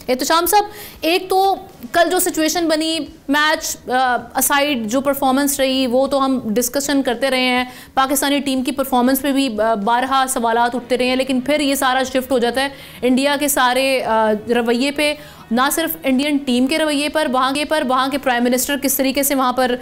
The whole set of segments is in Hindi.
एहतशाम साहब, एक तो कल जो सिचुएशन बनी, मैच असाइड जो परफॉर्मेंस रही वो तो हम डिस्कशन करते रहे हैं, पाकिस्तानी टीम की परफॉर्मेंस पे भी बारहा सवालात उठते रहे हैं, लेकिन फिर ये सारा शिफ्ट हो जाता है इंडिया के सारे रवैये पे, ना सिर्फ इंडियन टीम के रवैये पर, वहाँ के प्राइम मिनिस्टर किस तरीके से वहाँ पर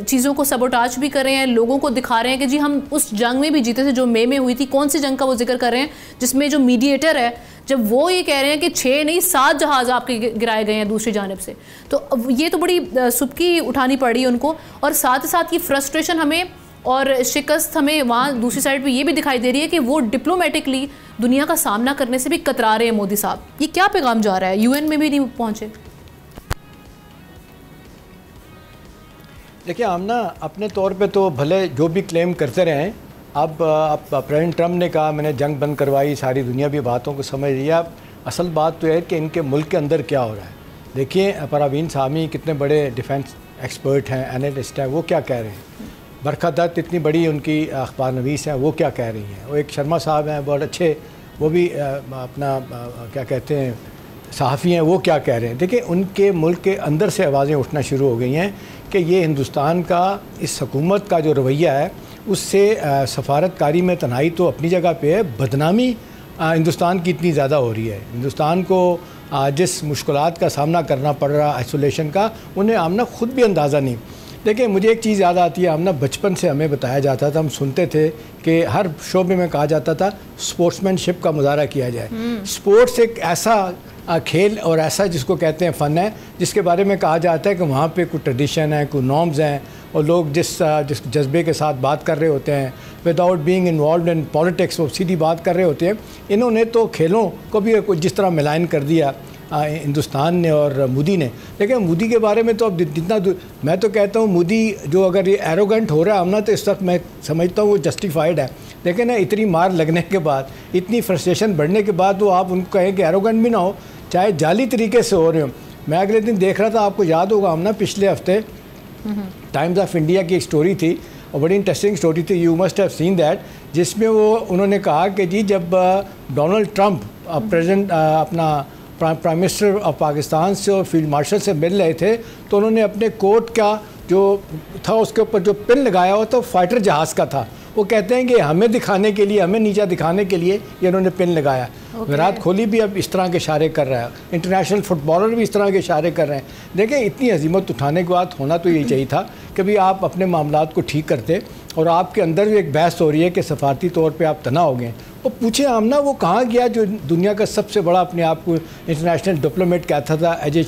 चीज़ों को सबोटाज भी कर रहे हैं, लोगों को दिखा रहे हैं कि जी हम उस जंग में भी जीते थे जो मई में हुई थी। कौन सी जंग का वो जिक्र कर रहे हैं जिसमें जो मीडिएटर है, जब वो ये कह रहे हैं कि 6 नहीं 7 जहाज़ आपके गिराए गए हैं दूसरी जानिब से, तो ये तो बड़ी सुबकी उठानी पड़ी उनको। और साथ ही साथ ये फ्रस्ट्रेशन हमें और शिकस्त हमें वहाँ दूसरी साइड पे ये भी दिखाई दे रही है कि वो डिप्लोमेटिकली दुनिया का सामना करने से भी कतरा रहे हैं मोदी साहब। ये क्या पैगाम जा रहा है? यूएन में भी नहीं पहुँचे। देखिए, हम ना अपने तौर पे तो भले जो भी क्लेम करते रहें, अब प्रेसिडेंट ट्रम्प ने कहा मैंने जंग बंद करवाई, सारी दुनिया भी बातों को समझ रही है। अब असल बात तो है कि इनके मुल्क के अंदर क्या हो रहा है। देखिए, परवीन सामी कितने बड़े डिफेंस एक्सपर्ट हैं, एनालिस्ट हैं, वो क्या कह रहे हैं। बरखा दत्त इतनी बड़ी उनकी अखबार नवीस हैं, वो क्या कह रही हैं। वो एक शर्मा साहब हैं बहुत अच्छे, वो भी अपना क्या कहते हैं सहाफ़ी हैं, वो क्या कह रहे हैं। देखिए, उनके मुल्क के अंदर से आवाज़ें उठना शुरू हो गई हैं कि ये हिंदुस्तान का इस हुकूमत का जो रवैया है उससे सफारतकारी में तन्हाई तो अपनी जगह पे है, बदनामी हिंदुस्तान की इतनी ज़्यादा हो रही है। हिंदुस्तान को जिस मुश्किलात का सामना करना पड़ रहा आइसोलेशन का, उन्हें आमना ख़ुद भी अंदाज़ा नहीं। देखिए, मुझे एक चीज़ याद आती है, आमना बचपन से हमें बताया जाता था, हम सुनते थे कि हर शोबे में कहा जाता था स्पोर्ट्समैनशिप का मुजाहरा किया जाए। स्पोर्ट्स एक ऐसा खेल और ऐसा जिसको कहते हैं फ़न है जिसके बारे में कहा जाता है कि वहाँ पे कोई ट्रेडिशन है, कोई नॉर्म्स हैं, और लोग जिस जज्बे के साथ बात कर रहे होते हैं without being involve in politics, वो सीधी बात कर रहे होते हैं। इन्होंने तो खेलों को भी जिस तरह मिलान कर दिया हिंदुस्तान ने और मोदी ने। लेकिन मोदी के बारे में तो अब जितना मैं तो कहता हूँ मोदी जो अगर ये एरोगेंट हो रहा है हमना, तो इस वक्त मैं समझता हूँ वो जस्टिफाइड है। लेकिन इतनी मार लगने के बाद, इतनी फ्रस्ट्रेशन बढ़ने के बाद वो आप उनको कहें कि एरोगेंट भी ना हो, चाहे जाली तरीके से हो रहे हो। मैं अगले दिन देख रहा था, आपको याद होगा हमना पिछले हफ्ते टाइम्स ऑफ इंडिया की एक स्टोरी थी और बड़ी इंटरेस्टिंग स्टोरी थी, you must have seen that, जिसमें वो उन्होंने कहा कि जी जब डोनाल्ड ट्रंप प्रेसिडेंट अपना प्राइम मिनिस्टर ऑफ पाकिस्तान से और फील्ड मार्शल से मिल रहे थे, तो उन्होंने अपने कोट का जो था उसके ऊपर जो पिन लगाया हुआ था फाइटर जहाज़ का था। वो कहते हैं कि हमें दिखाने के लिए, हमें नीचा दिखाने के लिए ये उन्होंने पिन लगाया। विराट कोहली भी अब इस तरह के इशारे कर रहा है, इंटरनेशनल फुटबॉलर भी इस तरह के इशारे कर रहे हैं। देखिए, इतनी अजीमत उठाने के बाद होना तो यही चाहिए था कि भाई आप अपने मामलात को ठीक करते, और आपके अंदर भी एक बहस हो रही है कि सफारती तौर पर आप तना हो गए। वो पूछे आमना वो कहाँ गया जो दुनिया का सबसे बड़ा अपने आप को इंटरनेशनल डिप्लोमेट कहता था, अजय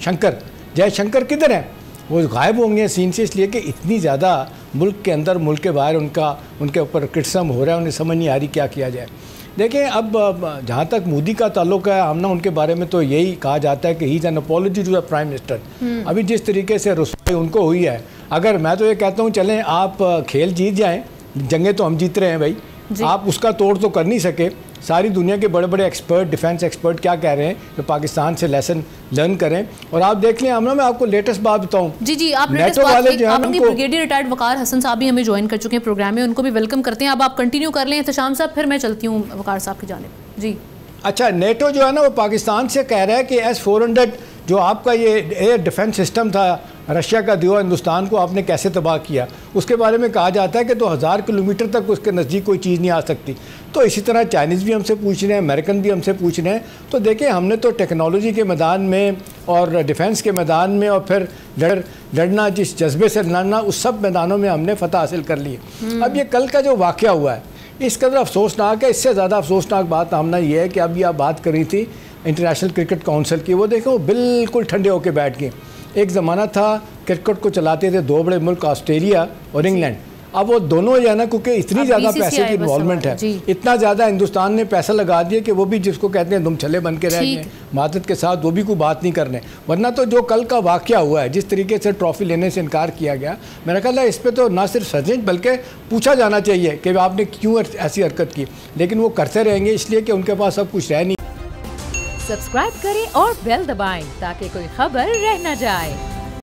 शंकर, जयशंकर किधर हैं? वो गायब होंगे सीन से, इसलिए कि इतनी ज़्यादा मुल्क के अंदर मुल्क के बाहर उनके ऊपर क्रिटिसिज्म हो रहा है, उन्हें समझ नहीं आ रही क्या किया जाए। देखें, अब जहाँ तक मोदी का ताल्लुक है, हमने उनके बारे में तो यही कहा जाता है कि he is an apology to the prime minister. अभी जिस तरीके से रुसवाई उनको हुई है, अगर मैं तो ये कहता हूँ चलें आप खेल जीत जाएँ, जंगें तो हम जीत रहे हैं भाई, आप उसका तोड़ तो कर नहीं सके। सारी दुनिया के बड़े बड़े एक्सपर्ट, डिफेंस एक्सपर्ट क्या कह रहे हैं कि पाकिस्तान से लेसन लर्न करें। और आप देख लें आमना, मैं आपको लेटेस्ट बात बताऊं। जी आप लेटेस्ट बात आपने ब्रिगेडियर रिटायर्ड वकार हसन साहब भी हमें ज्वाइन कर चुके हैं प्रोग्राम में, उनको भी वेलकम करते हैं। अब आप कंटिन्यू कर लें एहतशाम साहब, फिर मैं चलती हूँ वकार साहब की जानिब। जी अच्छा, नेटो जो है ना वो पाकिस्तान से कह रहा है कि S-400 जो आपका ये एयर डिफेंस सिस्टम था रशिया का दिया हिंदुस्तान को, आपने कैसे तबाह किया। उसके बारे में कहा जाता है कि 2000 किलोमीटर तक उसके नज़दीक कोई चीज़ नहीं आ सकती। तो इसी तरह चाइनीज़ भी हमसे पूछ रहे हैं, अमेरिकन भी हमसे पूछ रहे हैं। तो देखिए, हमने तो टेक्नोलॉजी के मैदान में और डिफेंस के मैदान में और फिर लड़ना, जिस जज्बे से लड़ना, उस सब मैदानों में हमने फतह हासिल कर ली। अब ये कल का जो वाक़या हुआ है इस कदर अफसोसनाक है। इससे ज़्यादा अफसोसनाक बात हमने ये है कि अभी आप बात कर रही थी इंटरनेशनल क्रिकेट काउंसिल की, वो देखो बिल्कुल ठंडे होकर बैठ गए। एक ज़माना था क्रिकेट को चलाते थे दो बड़े मुल्क ऑस्ट्रेलिया और इंग्लैंड, अब वो दोनों जो है ना, क्योंकि इतनी ज़्यादा पैसे की इन्वॉल्वमेंट है, इतना ज़्यादा हिंदुस्तान ने पैसा लगा दिया कि वो भी जिसको कहते हैं दुम छले बन के रह गए मादत के साथ, वो भी कोई बात नहीं करने। वरना तो जो कल का वाक़या हुआ है, जिस तरीके से ट्रॉफी लेने से इनकार किया गया, मेरा ख्याल है इस पर तो ना सिर्फ सजें बल्कि पूछा जाना चाहिए कि आपने क्यों ऐसी हरकत की। लेकिन वो करते रहेंगे इसलिए कि उनके पास सब कुछ रह नहीं। सब्सक्राइब करें और बेल दबाएं ताकि कोई खबर रह न जाए।